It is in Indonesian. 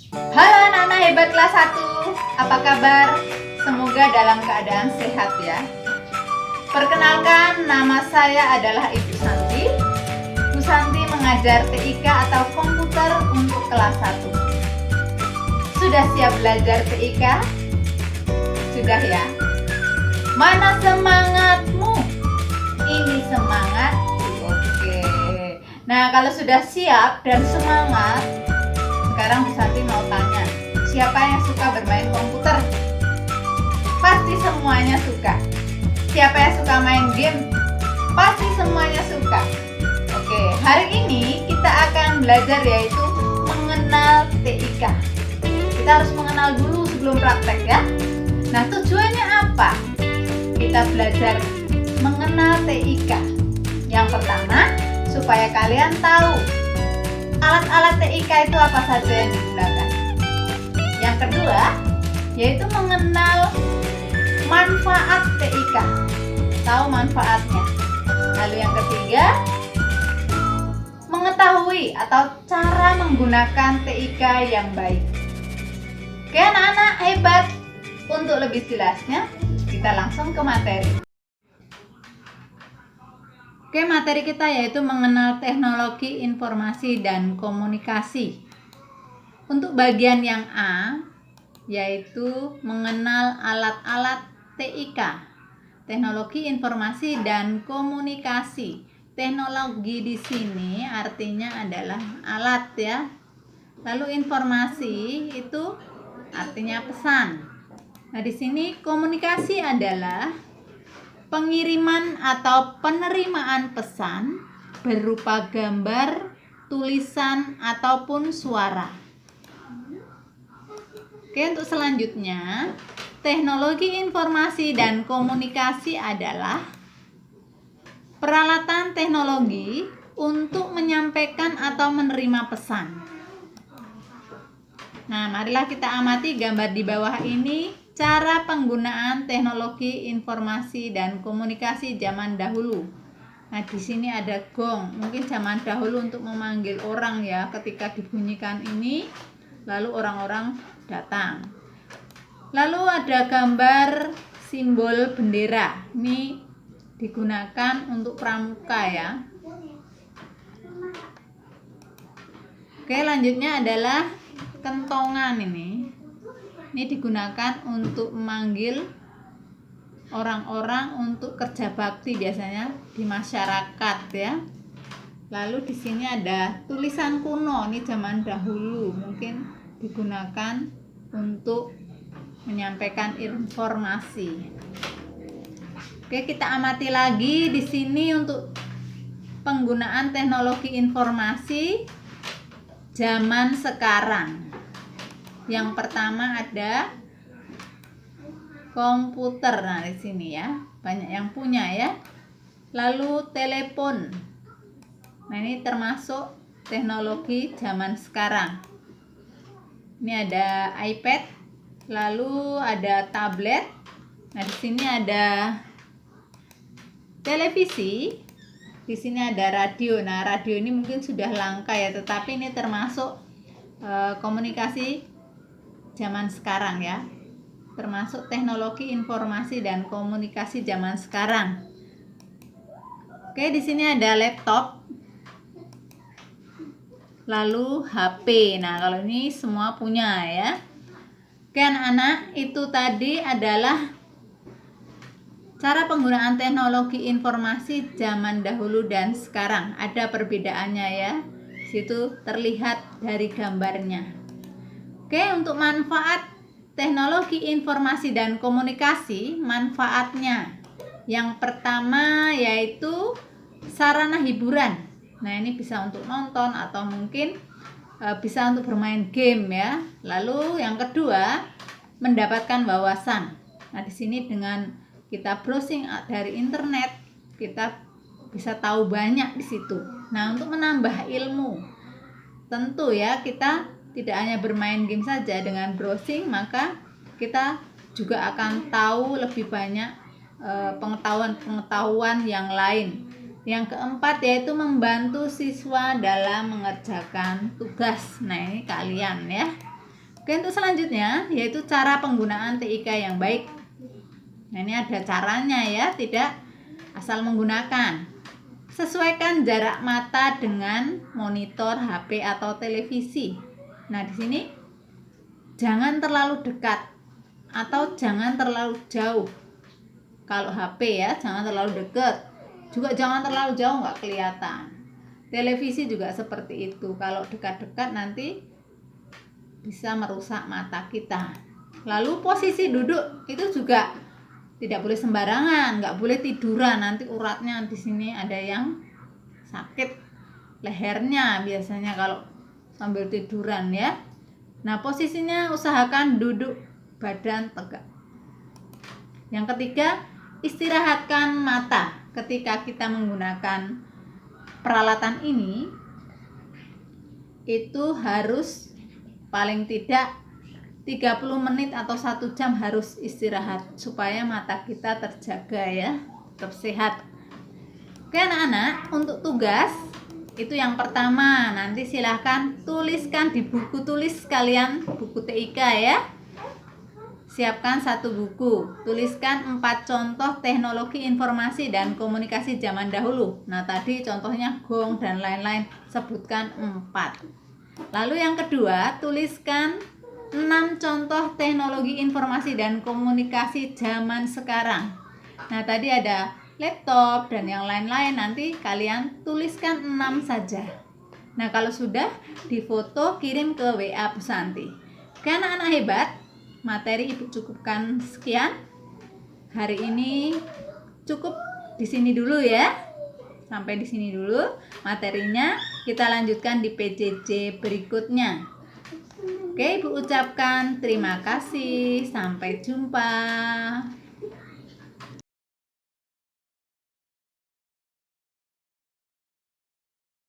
Halo anak-anak hebat kelas 1, apa kabar? Semoga dalam keadaan sehat ya. Perkenalkan, nama saya adalah Ibu Santi. Bu Santi mengajar TIK atau komputer untuk kelas 1. Sudah siap belajar TIK? Sudah ya? Mana semangatmu? Ini semangat. Oke. Nah, kalau sudah siap dan semangat, sekarang Bu Santi mau tanya, siapa yang suka bermain komputer? Pasti semuanya suka. Siapa yang suka main game? Pasti semuanya suka. Oke, hari ini kita akan belajar yaitu mengenal TIK. Kita harus mengenal dulu sebelum praktek ya. Nah, tujuannya apa? Kita belajar mengenal TIK. Yang pertama, supaya kalian tahu alat-alat TIK itu apa saja yang digunakan. Yang kedua, yaitu mengenal manfaat TIK. Tahu manfaatnya. Lalu yang ketiga, mengetahui atau cara menggunakan TIK yang baik. Oke anak-anak hebat. Untuk lebih jelasnya, kita langsung ke materi. Oke, materi kita yaitu mengenal teknologi informasi dan komunikasi. Untuk bagian yang A, yaitu mengenal alat-alat TIK, teknologi informasi dan komunikasi. Teknologi di sini artinya adalah alat ya. Lalu informasi itu artinya pesan. Nah, di sini komunikasi adalah pengiriman atau penerimaan pesan berupa gambar, tulisan, ataupun suara. Oke, untuk selanjutnya, teknologi informasi dan komunikasi adalah peralatan teknologi untuk menyampaikan atau menerima pesan. Nah, marilah kita amati gambar di bawah ini. Cara penggunaan teknologi informasi dan komunikasi zaman dahulu. Nah, di sini ada gong. Mungkin zaman dahulu untuk memanggil orang ya, ketika dibunyikan ini, lalu orang-orang datang. Lalu ada gambar simbol bendera. Ini digunakan untuk pramuka ya. Oke, lanjutnya adalah kentongan ini. Ini digunakan untuk memanggil orang-orang untuk kerja bakti biasanya di masyarakat ya. Lalu di sini ada tulisan kuno, ini zaman dahulu mungkin digunakan untuk menyampaikan informasi. Oke, kita amati lagi di sini untuk penggunaan teknologi informasi zaman sekarang. Yang pertama ada komputer. Nah, di sini ya, banyak yang punya ya. Lalu telepon. Nah, ini termasuk teknologi zaman sekarang. Ini ada iPad, lalu ada tablet. Nah, di sini ada televisi. Di sini ada radio. Nah, radio ini mungkin sudah langka ya, tetapi ini termasuk komunikasi zaman sekarang ya, termasuk teknologi informasi dan komunikasi zaman sekarang. Oke, di sini ada laptop, lalu HP. Nah, kalau ini semua punya ya. Oke anak-anak, itu tadi adalah cara penggunaan teknologi informasi zaman dahulu dan sekarang. Ada perbedaannya ya. Situ terlihat dari gambarnya. Oke, untuk manfaat teknologi informasi dan komunikasi, manfaatnya yang pertama yaitu sarana hiburan. Nah, ini bisa untuk nonton atau mungkin bisa untuk bermain game ya. Lalu yang kedua, mendapatkan wawasan. Nah, di sini dengan kita browsing dari internet, kita bisa tahu banyak di situ. Nah, untuk menambah ilmu, tentu ya kita tidak hanya bermain game saja, dengan browsing maka kita juga akan tahu lebih banyak pengetahuan yang lain. Yang keempat yaitu membantu siswa dalam mengerjakan tugas. Nah, ini kalian ya. Oke, untuk selanjutnya yaitu cara penggunaan TIK yang baik. Nah, ini ada caranya ya, tidak asal menggunakan. Sesuaikan jarak mata dengan monitor HP atau televisi. Nah, di sini jangan terlalu dekat atau jangan terlalu jauh. Kalau HP ya, jangan terlalu dekat. Juga jangan terlalu jauh, nggak kelihatan. Televisi juga seperti itu. Kalau dekat-dekat nanti bisa merusak mata kita. Lalu posisi duduk itu juga tidak boleh sembarangan, nggak boleh tiduran, nanti uratnya di sini ada yang sakit lehernya biasanya kalau sambil tiduran ya. Nah, posisinya usahakan duduk badan tegak. Yang ketiga, istirahatkan mata. Ketika kita menggunakan peralatan ini, itu harus paling tidak 30 menit atau 1 jam harus istirahat supaya mata kita terjaga ya, tetap sehat. Oke anak-anak, untuk tugas itu yang pertama, nanti silahkan tuliskan di buku tulis kalian, buku TIK ya. Siapkan 1 buku, tuliskan 4 contoh teknologi informasi dan komunikasi zaman dahulu. Nah, tadi contohnya gong dan lain-lain, sebutkan 4. Lalu yang kedua, tuliskan 6 contoh teknologi informasi dan komunikasi zaman sekarang. Nah, tadi ada laptop dan yang lain-lain, nanti kalian tuliskan 6 saja. Nah, kalau sudah difoto kirim ke WA Bu Santi. Oke anak-anak hebat, materi Ibu cukupkan sekian. Hari ini cukup di sini dulu ya. Sampai di sini dulu materinya. Kita lanjutkan di PJJ berikutnya. Oke, Ibu ucapkan terima kasih. Sampai jumpa.